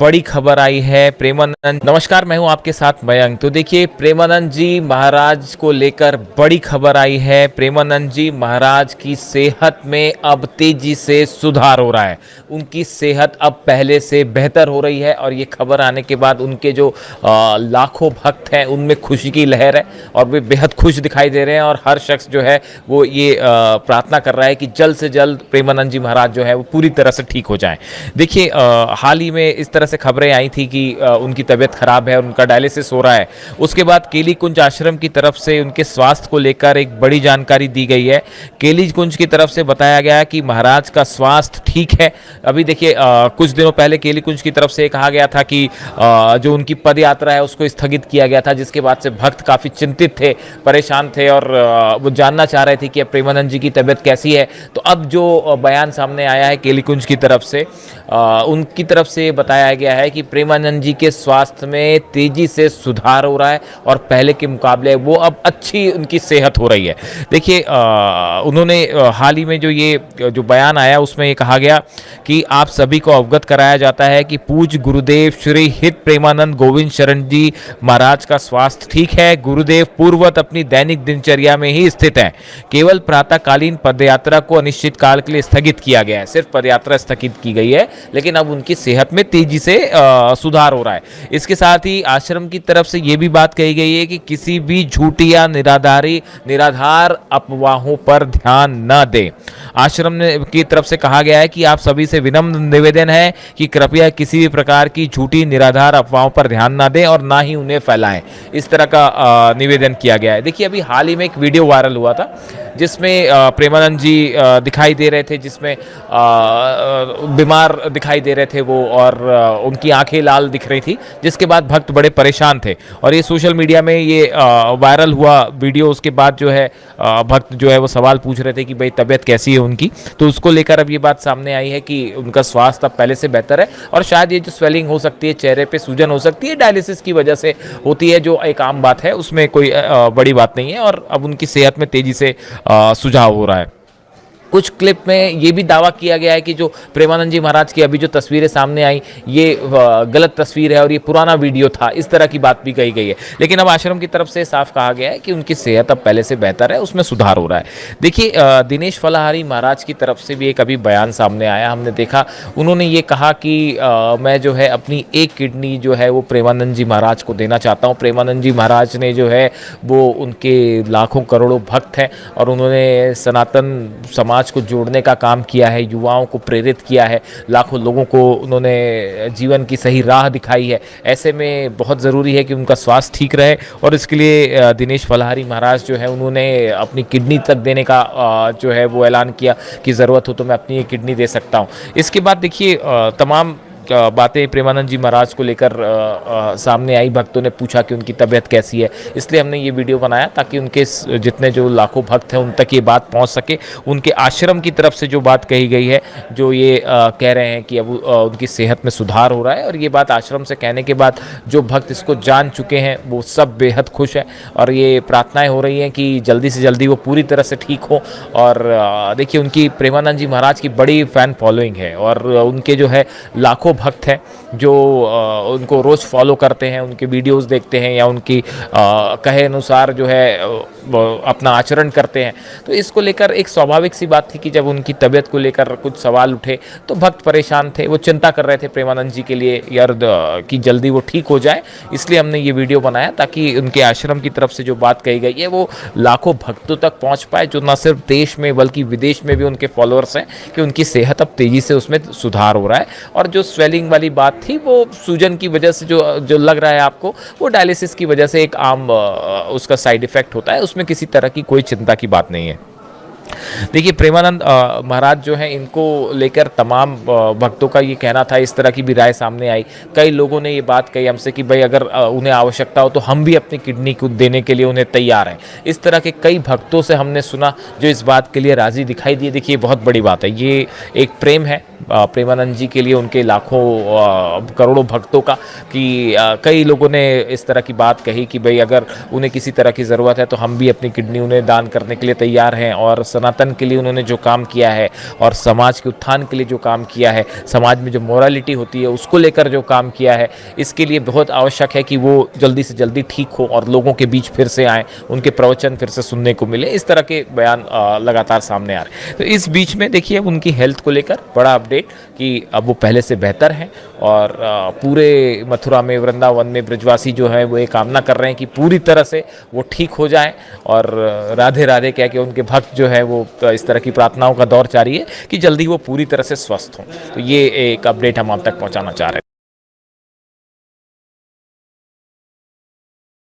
बड़ी खबर आई है प्रेमानंद। नमस्कार, मैं हूं आपके साथ मयंक। तो देखिए, प्रेमानंद जी महाराज को लेकर बड़ी खबर आई है। प्रेमानंद जी महाराज की सेहत में अब तेजी से सुधार हो रहा है। उनकी सेहत अब पहले से बेहतर हो रही है और ये खबर आने के बाद उनके जो लाखों भक्त हैं उनमें खुशी की लहर है और वे बेहद खुश दिखाई दे रहे हैं। और हर शख्स जो है वो ये प्रार्थना कर रहा है कि जल्द से जल्द प्रेमानंद जी महाराज जो है वो पूरी तरह से ठीक हो जाएं। देखिए, हाल ही में इस तरह से खबरें आई थी कि उनकी तबीयत खराब है और उनका डायलिसिस हो रहा है। उसके बाद केली कुंज आश्रम की तरफ से उनके स्वास्थ्य को लेकर एक बड़ी जानकारी दी गई है। केली कुंज की तरफ से बताया गया कि महाराज का स्वास्थ्य ठीक है। अभी देखिए, कुछ दिनों पहले केली कुंज की तरफ से कहा गया था कि जो उनकी पद यात्रा है उसको स्थगित किया गया था, जिसके बाद से भक्त काफ़ी चिंतित थे, परेशान थे और वो जानना चाह रहे थे कि अब प्रेमानंद जी की तबीयत कैसी है। तो अब जो बयान सामने आया है केली कुंज की तरफ से, उनकी तरफ से बताया गया है कि प्रेमानंद जी के स्वास्थ्य में तेजी से सुधार हो रहा है और पहले के मुकाबले वो अब अच्छी उनकी सेहत हो रही है। देखिए, उन्होंने हाल ही में जो बयान आया उसमें ये कहा गया कि आप सभी को अवगत कराया जाता है कि पूज्य गुरुदेव श्री हित प्रेमानंद गोविंद शरण जी महाराज का स्वास्थ्य ठीक है। गुरुदेव पूर्ववत अपनी दैनिक दिनचर्या में ही स्थित हैं। केवल प्रातःकालीन पदयात्रा को अनिश्चित काल के लिए स्थगित किया गया है। सिर्फ पदयात्रा स्थगित की गई है, लेकिन अब उनकी सेहत में तेजी से सुधार हो रहा है। इसके साथ ही आश्रम की तरफ से यह भी बात कही गई है कि किसी भी झूठी या निराधार अफवाहों पर ध्यान न दें। आश्रम की तरफ से कहा गया है कि आप सभी से विनम्र निवेदन है कि कृपया किसी भी प्रकार की झूठी निराधार अफवाहों पर ध्यान न दें और ना ही उन्हें फैलाएं। इस तरह का निवेदन किया गया है। देखिए, अभी हाल ही में एक वीडियो वायरल हुआ था जिसमें प्रेमानंद जी दिखाई दे रहे थे, जिसमें बीमार दिखाई दे रहे थे वो और उनकी आंखें लाल दिख रही थी, जिसके बाद भक्त बड़े परेशान थे और ये सोशल मीडिया में ये वायरल हुआ वीडियो। उसके बाद जो है भक्त जो है वो सवाल पूछ रहे थे कि भाई तबीयत कैसी है उनकी। तो उसको लेकर अब ये बात सामने आई है कि उनका स्वास्थ्य अब पहले से बेहतर है और शायद ये जो स्वेलिंग हो सकती है, चेहरे पे सूजन हो सकती है, डायलिसिस की वजह से होती है, जो एक आम बात है, उसमें कोई बड़ी बात नहीं है और अब उनकी सेहत में तेजी से सुझाव हो रहा है। कुछ क्लिप में ये भी दावा किया गया है कि जो प्रेमानंद जी महाराज की अभी जो तस्वीरें सामने आई ये गलत तस्वीर है और ये पुराना वीडियो था, इस तरह की बात भी कही गई है। लेकिन अब आश्रम की तरफ से साफ कहा गया है कि उनकी सेहत अब पहले से बेहतर है, उसमें सुधार हो रहा है। देखिए, दिनेश फलाहारी महाराज की तरफ से भी एक अभी बयान सामने आया, हमने देखा। उन्होंने ये कहा कि मैं जो है अपनी एक किडनी जो है वो प्रेमानंद जी महाराज को देना चाहता हूँ। प्रेमानंद जी महाराज ने जो है वो उनके लाखों करोड़ों भक्त हैं और उन्होंने सनातन समाज को जोड़ने का काम किया है, युवाओं को प्रेरित किया है, लाखों लोगों को उन्होंने जीवन की सही राह दिखाई है। ऐसे में बहुत ज़रूरी है कि उनका स्वास्थ्य ठीक रहे और इसके लिए दिनेश फलाहारी महाराज जो है उन्होंने अपनी किडनी तक देने का जो है वो ऐलान किया कि ज़रूरत हो तो मैं अपनी किडनी दे सकता हूँ। इसके बाद देखिए, तमाम बातें प्रेमानंद जी महाराज को लेकर सामने आई। भक्तों ने पूछा कि उनकी तबीयत कैसी है, इसलिए हमने ये वीडियो बनाया ताकि उनके जितने जो लाखों भक्त हैं उन तक ये बात पहुंच सके। उनके आश्रम की तरफ से जो बात कही गई है, जो ये कह रहे हैं कि अब उनकी सेहत में सुधार हो रहा है और ये बात आश्रम से कहने के बाद जो भक्त इसको जान चुके हैं वो सब बेहद खुश हैं और ये प्रार्थनाएँ हो रही हैं कि जल्दी से जल्दी वो पूरी तरह से ठीक हो। और देखिए, उनकी प्रेमानंद जी महाराज की बड़ी फ़ैन फॉलोइंग है और उनके जो है लाखों भक्त हैं जो उनको रोज़ फॉलो करते हैं, उनके वीडियोस देखते हैं या उनकी कहे अनुसार जो है अपना आचरण करते हैं। तो इसको लेकर एक स्वाभाविक सी बात थी कि जब उनकी तबीयत को लेकर कुछ सवाल उठे तो भक्त परेशान थे, वो चिंता कर रहे थे प्रेमानंद जी के लिए यार कि जल्दी वो ठीक हो जाए। इसलिए हमने ये वीडियो बनाया ताकि उनके आश्रम की तरफ से जो बात कही गई है वो लाखों भक्तों तक पहुँच पाए, जो न सिर्फ देश में बल्कि विदेश में भी उनके फॉलोअर्स हैं, कि उनकी सेहत अब तेज़ी से उसमें सुधार हो रहा है। और जो स्वेलिंग वाली बात थी वो सूजन की वजह से जो लग रहा है आपको, वो डायलिसिस की वजह से एक आम उसका साइड इफेक्ट होता है, उसमें किसी तरह की कोई चिंता की बात नहीं है। देखिए, प्रेमानंद महाराज जो हैं इनको लेकर तमाम भक्तों का ये कहना था, इस तरह की भी राय सामने आई। कई लोगों ने ये बात कही हमसे कि भाई अगर उन्हें आवश्यकता हो तो हम भी अपनी किडनी को देने के लिए उन्हें तैयार हैं। इस तरह के कई भक्तों से हमने सुना जो इस बात के लिए राज़ी दिखाई दिए। देखिए, बहुत बड़ी बात है, ये एक प्रेम है प्रेमानंद जी के लिए, उनके लाखों करोड़ों भक्तों का, कि कई लोगों ने इस तरह की बात कही कि भाई अगर उन्हें किसी तरह की ज़रूरत है तो हम भी अपनी किडनी उन्हें दान करने के लिए तैयार हैं और सनातन के लिए उन्होंने जो काम किया है और समाज के उत्थान के लिए जो काम किया है, समाज में जो मोरालिटी होती है उसको लेकर जो काम किया है, इसके लिए बहुत आवश्यक है कि वो जल्दी से जल्दी ठीक हो और लोगों के बीच फिर से आए, उनके प्रवचन फिर से सुनने को मिले। इस तरह के बयान लगातार सामने आ रहे हैं। तो इस बीच में देखिए अब उनकी हेल्थ को लेकर बड़ा अपडेट कि अब वो पहले से बेहतर हैं और पूरे मथुरा में, वृंदावन में ब्रजवासी जो है वो ये कामना कर रहे हैं कि पूरी तरह से वो ठीक हो जाएं और राधे राधे कह के उनके भक्त जो है वो इस तरह की प्रार्थनाओं का दौर जारी है कि जल्दी वो पूरी तरह से स्वस्थ हों। तो ये एक अपडेट हम आप तक पहुंचाना चाह रहे हैं।